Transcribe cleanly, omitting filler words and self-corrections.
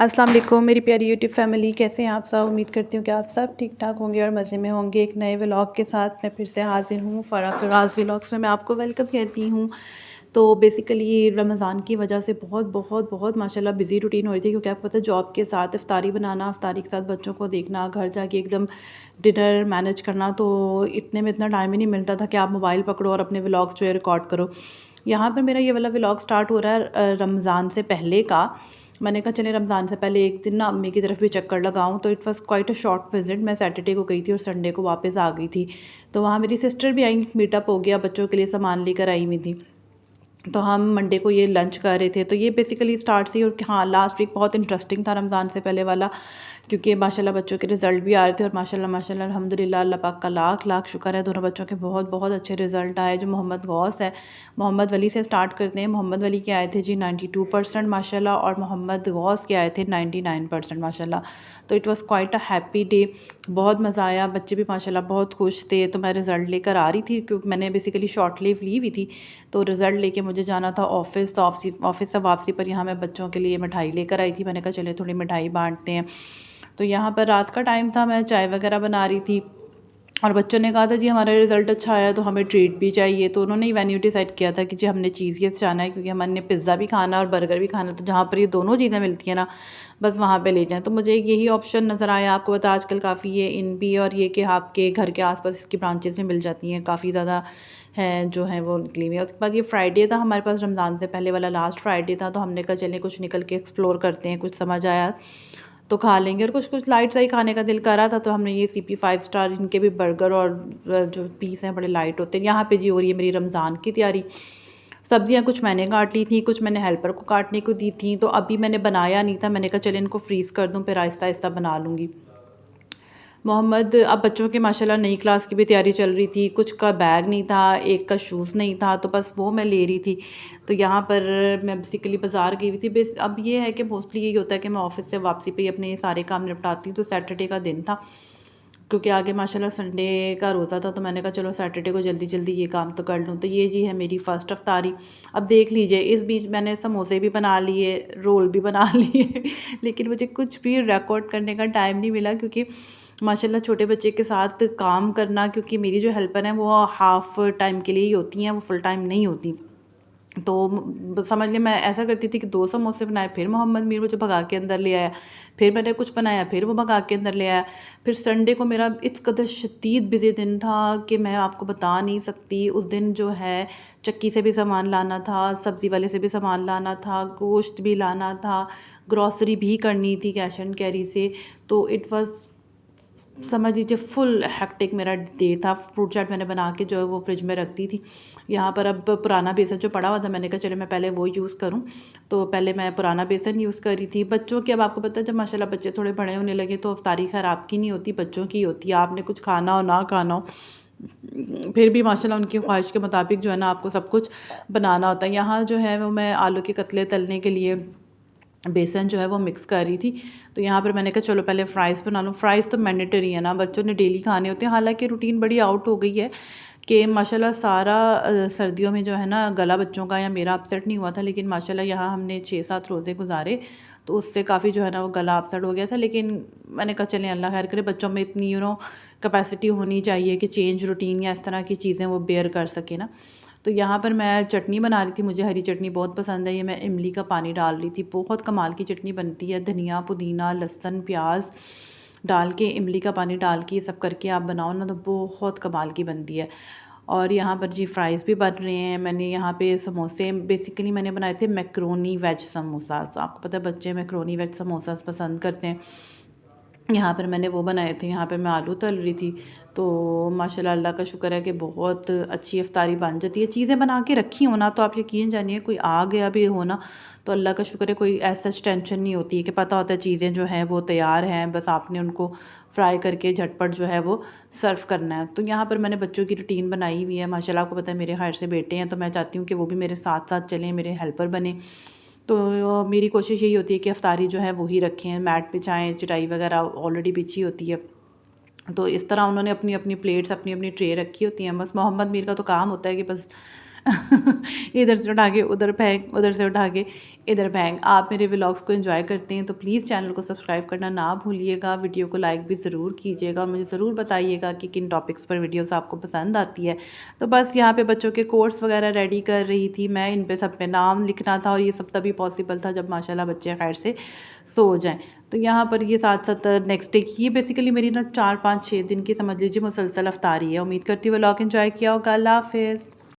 अस्सलाम वालेकुम मेरी प्यारी यूट्यूब फैमिली, कैसे हैं आप सब। उम्मीद करती हूँ कि आप सब ठीक ठाक होंगे और मज़े में होंगे। एक नए व्लॉग के साथ मैं फिर से हाज़िर हूँ। फ़रा फ़िराज़ व्लॉग्स में मैं आपको वेलकम कहती हूँ। तो बेसिकली रमज़ान की वजह से बहुत बहुत बहुत माशाल्लाह बिज़ी रूटीन हो रही थी, क्योंकि आपको पता है जॉब के साथ इफ्तारी बनाना, इफ्तारी के साथ बच्चों को देखना, घर जाके एकदम डिनर मैनेज करना, तो इतने में इतना टाइम ही नहीं मिलता था कि आप मोबाइल पकड़ो और अपने व्लॉग्स जो है रिकॉर्ड करो। यहाँ पर मेरा ये वाला व्लॉग स्टार्ट हो रहा है रमज़ान से पहले का। मैंने कहा चले रमज़ान से पहले एक दिन ना अम्मी की तरफ भी चक्कर लगाऊं, तो it was quite a short visit. मैं सैटरडे को गई थी और संडे को वापस आ गई थी। तो वहाँ मेरी सिस्टर भी आई, मीटअप हो गया, बच्चों के लिए सामान लेकर आई हुई थी। तो हम मंडे को ये लंच कर रहे थे, तो ये बेसिकली स्टार्ट सी। और हाँ, लास्ट वीक बहुत इंटरेस्टिंग था रमज़ान से पहले वाला, क्योंकि माशाल्लाह बच्चों के रिज़ल्ट भी आ रहे थे। और माशाल्लाह माशाल्लाह अल्हम्दुलिल्लाह, अल्लाह पाक का लाख लाख शुक्र है, दोनों बच्चों के बहुत बहुत अच्छे रिज़ल्ट आए। जो मोहम्मद गौस है, मोहम्मद वली से स्टार्ट करते हैं। मोहम्मद वली के आए थे जी 92% माशाल्लाह, और मोहम्मद गौस के आए थे 99% माशाल्लाह। तो it was quite a happy day, बहुत मज़ा आया। बच्चे भी माशाल्लाह बहुत खुश थे। तो मैं रिज़ल्ट लेकर आ रही थी, क्योंकि मैंने बेसिकली शॉर्ट लीव ली हुई थी, तो रिज़ल्ट लेके मुझे जाना था ऑफ़िस। तो ऑफ़िस से वापसी पर यहाँ मैं बच्चों के लिए मिठाई लेकर आई थी। मैंने कहा चले थोड़ी मिठाई बाँटते हैं। तो यहाँ पर रात का टाइम था, मैं चाय वगैरह बना रही थी, और बच्चों ने कहा था जी हमारा रिज़ल्ट अच्छा आया तो हमें ट्रीट भी चाहिए। तो उन्होंने ही वेन्यू डिसाइड किया था कि जी हमने चीज़ियस जाना है, क्योंकि हमने पिज़्ज़ा भी खाना और बर्गर भी खाना। तो जहाँ पर ये दोनों चीज़ें मिलती हैं ना, बस वहाँ पे ले जाएँ। तो मुझे यही ऑप्शन नज़र आया। आपको पता आजकल काफ़ी ये इन भी, और ये कि आपके घर के आसपास इसकी ब्रांचेस भी मिल जाती हैं, काफ़ी ज़्यादा हैं जो हैं वो निकली हुई है। उसके बाद ये फ्राइडे था हमारे पास, रमज़ान से पहले वाला लास्ट फ्राइडे था। तो हमने कहा चलें कुछ निकल के एक्सप्लोर करते हैं, कुछ समझ आया तो खा लेंगे। और कुछ कुछ लाइट सा ही खाने का दिल कर रहा था, तो हमने ये CP 5 स्टार, इनके भी बर्गर और जो पीस हैं बड़े लाइट होते हैं। यहाँ पे जी हो रही है मेरी रमज़ान की तैयारी। सब्जियाँ कुछ मैंने काट ली थी, कुछ मैंने हेल्पर को काटने को दी थी। तो अभी मैंने बनाया नहीं था, मैंने कहा चले इनको फ्रीज़ कर दूँ, फिर आहिस्ता आहिस्ता बना लूँगी। मोहम्मद, अब बच्चों के माशाल्लाह नई क्लास की भी तैयारी चल रही थी। कुछ का बैग नहीं था, एक का शूज़ नहीं था, तो बस वो मैं ले रही थी। तो यहाँ पर मैं बेसिकली बाज़ार गई हुई थी। बेस अब ये है कि मोस्टली यही होता है कि मैं ऑफ़िस से वापसी पे ही अपने ये सारे काम निपटाती हूँ। तो सैटरडे का दिन था, क्योंकि आगे माशाल्लाह संडे का रोज़ा था, तो मैंने कहा चलो सैटरडे को जल्दी जल्दी ये काम तो कर लूँ। तो ये जी है मेरी फ़र्स्ट इफ्तारी। अब देख लीजिए, इस बीच मैंने समोसे भी बना लिए, रोल भी बना लिए लेकिन मुझे कुछ भी रिकॉर्ड करने का टाइम नहीं मिला, क्योंकि माशाल्लाह छोटे बच्चे के साथ काम करना, क्योंकि मेरी जो हेल्पर हैं वो हाफ़ टाइम के लिए ही होती हैं, वो फुल टाइम नहीं होती। तो समझ लें मैं ऐसा करती थी कि 2 समोसे बनाए, फिर मोहम्मद मीर मुझे भगा के अंदर ले आया, फिर मैंने कुछ बनाया, फिर वो भगा के अंदर ले आया। फिर संडे को मेरा इस कदर शदीद बिज़ी दिन था कि मैं आपको बता नहीं सकती। उस दिन जो है चक्की से भी सामान लाना था, सब्ज़ी वाले से भी सामान लाना था, गोश्त भी लाना था, ग्रॉसरी भी करनी थी कैश एंड कैरी से। तो इट वाज़, समझ लीजिए, फुल हेक्टिक मेरा डे था। फ्रूट चाट मैंने बना के जो है वो फ्रिज में रख दी थी। यहाँ पर अब पुराना बेसन जो पड़ा हुआ था, मैंने कहा चलो मैं पहले वो यूज़ करूँ। तो पहले मैं पुराना बेसन यूज़ कर रही थी। बच्चों की, अब आपको पता है जब माशाल्लाह बच्चे थोड़े बड़े होने लगे, तो अफ्तारी खैर आपकी नहीं होती, बच्चों की होती है। आपने कुछ खाना हो ना खाना हो, फिर भी माशाल्लाह उनकी ख्वाहिश के मुताबिक जो है ना आपको सब कुछ बनाना होता है। यहाँ जो है वो मैं आलू के कतले तलने के लिए बेसन जो है वो मिक्स कर रही थी। तो यहाँ पर मैंने कहा चलो पहले फ़्राइज़ बना लूँ। फ़्राइज़ तो मैंडेटरी है ना, बच्चों ने डेली खाने होते हैं। हालाँकि रूटीन बड़ी आउट हो गई है कि माशाल्लाह सारा सर्दियों में जो है ना गला बच्चों का या मेरा अपसेट नहीं हुआ था, लेकिन माशाल्लाह यहाँ हमने 6-7 रोज़े गुज़ारे, तो उससे काफ़ी जो है ना वो गला अपसेट हो गया था। लेकिन मैंने कहा चलें अल्लाह खैर करे, बच्चों में इतनी कैपेसिटी होनी चाहिए कि चेंज रूटीन या इस तरह की चीज़ें वो बेयर कर सके ना। तो यहाँ पर मैं चटनी बना रही थी, मुझे हरी चटनी बहुत पसंद है। ये मैं इमली का पानी डाल रही थी, बहुत कमाल की चटनी बनती है। धनिया, पुदीना, लहसुन, प्याज डाल के, इमली का पानी डाल के, ये सब करके आप बनाओ ना तो बहुत कमाल की बनती है। और यहाँ पर जी फ्राइज़ भी बन रहे हैं। मैंने यहाँ पे समोसे बेसिकली मैंने बनाए थे मैक्रोनी वेज समोसास। आपको पता है बच्चे मैक्रोनी वेज समोसास पसंद करते हैं। यहाँ पर मैंने वो बनाए थे, यहाँ पे मैं आलू तल रही थी। तो माशाल्लाह अल्लाह का शुक्र है कि बहुत अच्छी इफ्तारी बन जाती है। चीज़ें बना के रखी हो ना, तो आप यकीन जानिए कोई आ गया भी हो ना, तो अल्लाह का शुक्र है, कोई ऐसा टेंशन नहीं होती है, कि पता होता है चीज़ें जो हैं वो तैयार हैं, बस आपने उनको फ्राई करके झटपट जो है वो सर्व करना है। तो यहाँ पर मैंने बच्चों की रूटीन बनाई हुई है। माशाल्लाह आपको पता है मेरे हाइट से बेटे हैं, तो मैं चाहती हूँ कि वो भी मेरे साथ साथ चलें, मेरे हेल्पर बने। तो मेरी कोशिश यही होती है कि अफ्तारी जो है वो ही रखें, मैट बिछाएँ, चटाई वगैरह ऑलरेडी बिछी होती है। तो इस तरह उन्होंने अपनी अपनी प्लेट्स, अपनी अपनी ट्रे रखी होती हैं। बस मोहम्मद मीर का तो काम होता है कि बस इधर से उठा के उधर फेंक, उधर से उठा के इधर फेंक। आप मेरे व्लॉग्स को एंजॉय करते हैं तो प्लीज़ चैनल को सब्सक्राइब करना ना भूलिएगा, वीडियो को लाइक भी ज़रूर कीजिएगा, मुझे ज़रूर बताइएगा कि किन टॉपिक्स पर वीडियोस आपको पसंद आती है। तो बस यहाँ पे बच्चों के कोर्स वगैरह रेडी कर रही थी मैं, इन पे सब पे नाम लिखना था और ये सब तभी पॉसिबल था जब माशाल्लाह बच्चे खैर से सो जाएँ। तो यहाँ पर ये साथ साथ नेक्स्ट डे की, ये बेसिकली मेरी ना 4 5 6 दिन की समझ लीजिए मुसलसल अफ्तारी है। उम्मीद करती हूँ व्लॉग एंजॉय किया होगा। अल्लाह हाफ़िज़।